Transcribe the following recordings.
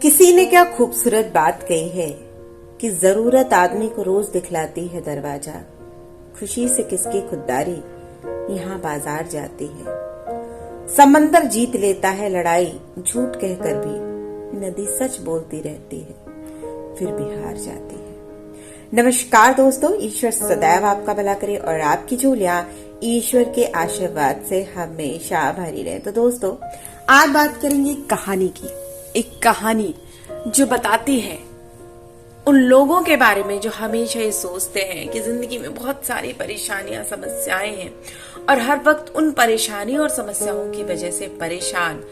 किसी ने क्या खूबसूरत बात कही है कि जरूरत आदमी को रोज दिखलाती है दरवाजा, खुशी से किसकी खुददारी यहाँ बाजार जाती है। समंदर जीत लेता है लड़ाई, झूठ कहकर भी नदी सच बोलती रहती है, फिर भी हार जाती है। नमस्कार दोस्तों, ईश्वर सदैव आपका भला करे और आपकी झोलियां ईश्वर के आशीर्वाद से हमेशा भरी रहे। तो दोस्तों, आज बात करेंगे कहानी की। एक कहानी जो बताती है उन लोगों के बारे में जो हमेशा ये सोचते हैं कि जिंदगी में बहुत सारी परेशानियां, समस्याएं हैं और हर वक्त उन परेशानी और समस्याओं की वजह से परेशान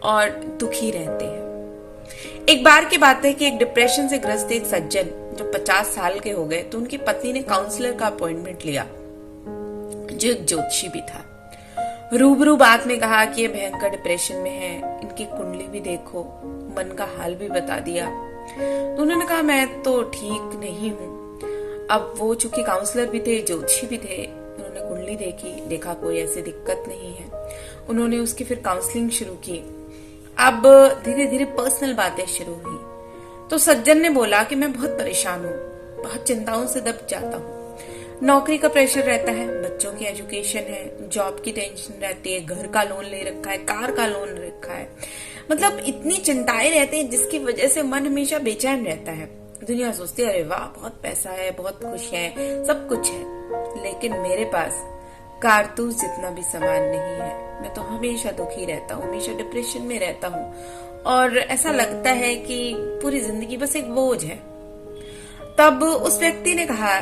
और दुखी रहते हैं। एक बार की बात है कि एक डिप्रेशन से ग्रस्त एक सज्जन जो 50 साल के हो गए, तो उनकी पत्नी ने काउंसलर का अपॉइंटमेंट लिया जो एक ज्योतिषी भी था। रूबरू बात में कहा कि ये भयंकर डिप्रेशन में है, इनकी कुंडली भी देखो, मन का हाल भी बता दिया। तो उन्होंने कहा मैं तो ठीक नहीं हूँ। अब वो चूंकि काउंसलर भी थे, ज्योतिषी भी थे, उन्होंने कुंडली देखी, देखा कोई ऐसी दिक्कत नहीं है। उन्होंने उसकी फिर काउंसलिंग शुरू की। अब धीरे धीरे पर्सनल बातें शुरू हुई। तो सज्जन ने बोला कि मैं बहुत परेशान हूँ, बहुत चिंताओं से दब जाता हूँ। नौकरी का प्रेशर रहता है, बच्चों की एजुकेशन है, जॉब की टेंशन रहती है, घर का लोन ले रखा है, कार का लोन रखा है, मतलब इतनी चिंताएं रहती हैं जिसकी वजह से मन हमेशा बेचैन रहता है। दुनिया सोचती है अरे वाह, बहुत पैसा है, बहुत खुश है, सब कुछ है, लेकिन मेरे पास कारतूस जितना भी सामान नहीं है। मैं तो हमेशा दुखी रहता हूँ, हमेशा डिप्रेशन में रहता हूँ और ऐसा लगता है कि पूरी जिंदगी बस एक बोझ है। तब उस व्यक्ति ने कहा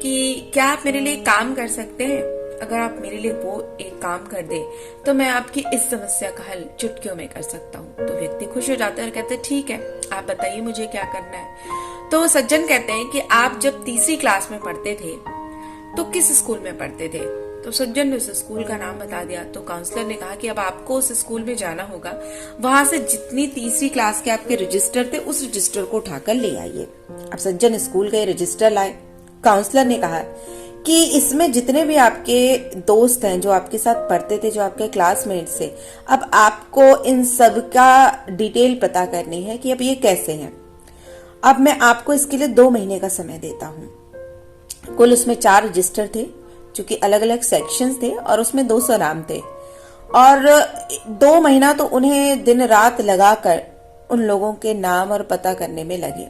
कि क्या आप मेरे लिए काम कर सकते हैं? अगर आप मेरे लिए वो एक काम कर दे तो मैं आपकी इस समस्या का हल चुटकियों में कर सकता हूँ। तो व्यक्ति खुश हो जाता है और कहते हैं ठीक है, आप बताइए मुझे क्या करना है। तो सज्जन कहते हैं कि आप जब तीसरी क्लास में पढ़ते थे तो किस स्कूल में पढ़ते थे? तो सज्जन ने उस स्कूल का नाम बता दिया। तो काउंसलर ने कहा कि अब आपको उस स्कूल में जाना होगा, वहां से जितनी तीसरी क्लास के आपके रजिस्टर थे उस रजिस्टर को उठाकर ले आइए। अब सज्जन स्कूल गए, रजिस्टर लाए। काउंसलर ने कहा कि इसमें जितने भी आपके दोस्त हैं जो आपके साथ पढ़ते थे, जो आपके क्लासमेट्स थे, अब आपको इन सब का डिटेल पता करनी है कि अब ये कैसे हैं। अब मैं आपको इसके लिए 2 महीने का समय देता हूँ। कुल उसमें 4 रजिस्टर थे जो कि अलग अलग सेक्शंस थे और उसमें 200 नाम थे और 2 महीना तो उन्हें दिन रात लगाकर उन लोगों के नाम और पता करने में लगे।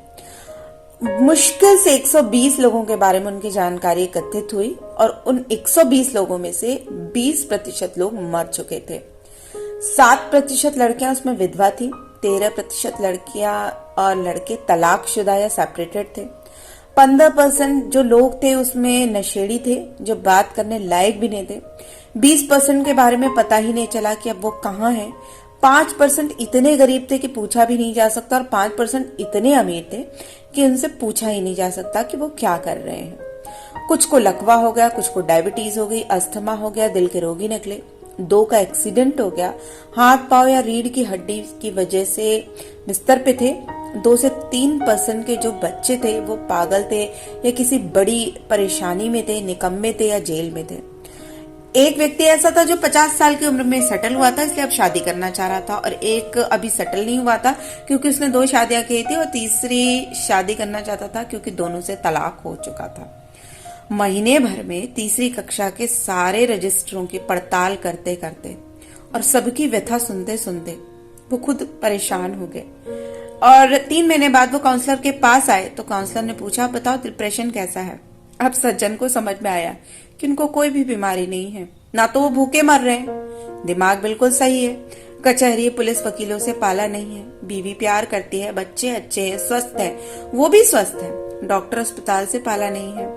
मुश्किल से 120 लोगों के बारे में उनकी जानकारी एकत्रित हुई और उन 120 लोगों में से 20% लोग मर चुके थे। 7% लड़कियां उसमें विधवा थी, 13% लड़कियां और लड़के तलाकशुदा या सेपरेटेड थे, 15% जो लोग थे उसमें नशेड़ी थे जो बात करने लायक भी नहीं थे, 20% के बारे में पता ही नहीं चला कि अब वो कहाँ है, 5% इतने गरीब थे कि पूछा भी नहीं जा सकता और 5% इतने अमीर थे कि उनसे पूछा ही नहीं जा सकता कि वो क्या कर रहे हैं। कुछ को लकवा हो गया, कुछ को डायबिटीज हो गई, अस्थमा हो गया, दिल के रोगी निकले, 2 का एक्सीडेंट हो गया, हाथ पांव या रीढ़ की हड्डी की वजह से बिस्तर पे थे, 2 से 3% के जो बच्चे थे वो पागल थे या किसी बड़ी परेशानी में थे, निकम्मे थे या जेल में थे। एक व्यक्ति ऐसा था जो 50 साल की उम्र में सेटल हुआ था, इसलिए अब शादी करना चाह रहा था, और एक अभी सेटल नहीं हुआ था क्योंकि उसने 2 शादियां की थी और तीसरी शादी करना चाहता था क्योंकि दोनों से तलाक हो चुका था। महीने भर में तीसरी कक्षा के सारे रजिस्टरों की पड़ताल करते करते और सबकी व्यथा सुनते सुनते वो खुद परेशान हो गए और 3 महीने बाद वो काउंसलर के पास आए। तो काउंसलर ने पूछा, बताओ डिप्रेशन कैसा है? अब सज्जन को समझ में आया कि उनको कोई भी बीमारी नहीं है, ना तो वो भूखे मर रहे हैं, दिमाग बिल्कुल सही है, कचहरी पुलिस वकीलों से पाला नहीं है, बीवी प्यार करती है, बच्चे अच्छे हैं, स्वस्थ हैं, वो भी स्वस्थ हैं, डॉक्टर अस्पताल से पाला नहीं है।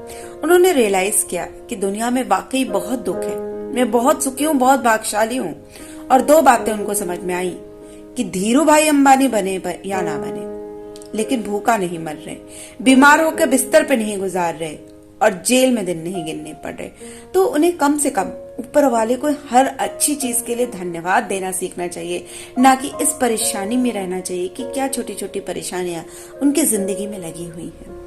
उन्होंने रियलाइज किया कि दुनिया में वाकई बहुत दुख है, मैं बहुत सुखी हूँ, बहुत भाग्यशाली हूँ। और 2 बातें उनको समझ में आई कि धीरू भाई अंबानी बने या ना बने, लेकिन भूखा नहीं मर रहे, बीमार होकर बिस्तर पे नहीं गुजार रहे और जेल में दिन नहीं गिनने पड़ रहे। तो उन्हें कम से कम ऊपर वाले को हर अच्छी चीज के लिए धन्यवाद देना सीखना चाहिए, ना कि इस परेशानी में रहना चाहिए कि क्या छोटी छोटी परेशानियां उनकी जिंदगी में लगी हुई हैं।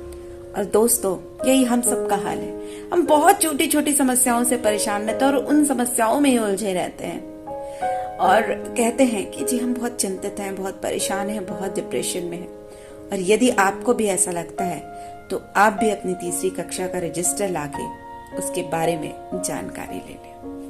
और दोस्तों, यही हम सबका हाल है, हम बहुत छोटी छोटी समस्याओं से परेशान रहते हैं और उन समस्याओं में ही उलझे रहते हैं। और कहते हैं कि जी हम बहुत चिंतित हैं, बहुत परेशान हैं, बहुत डिप्रेशन में हैं। और यदि आपको भी ऐसा लगता है तो आप भी अपनी तीसरी कक्षा का रजिस्टर लाके उसके बारे में जानकारी ले लें।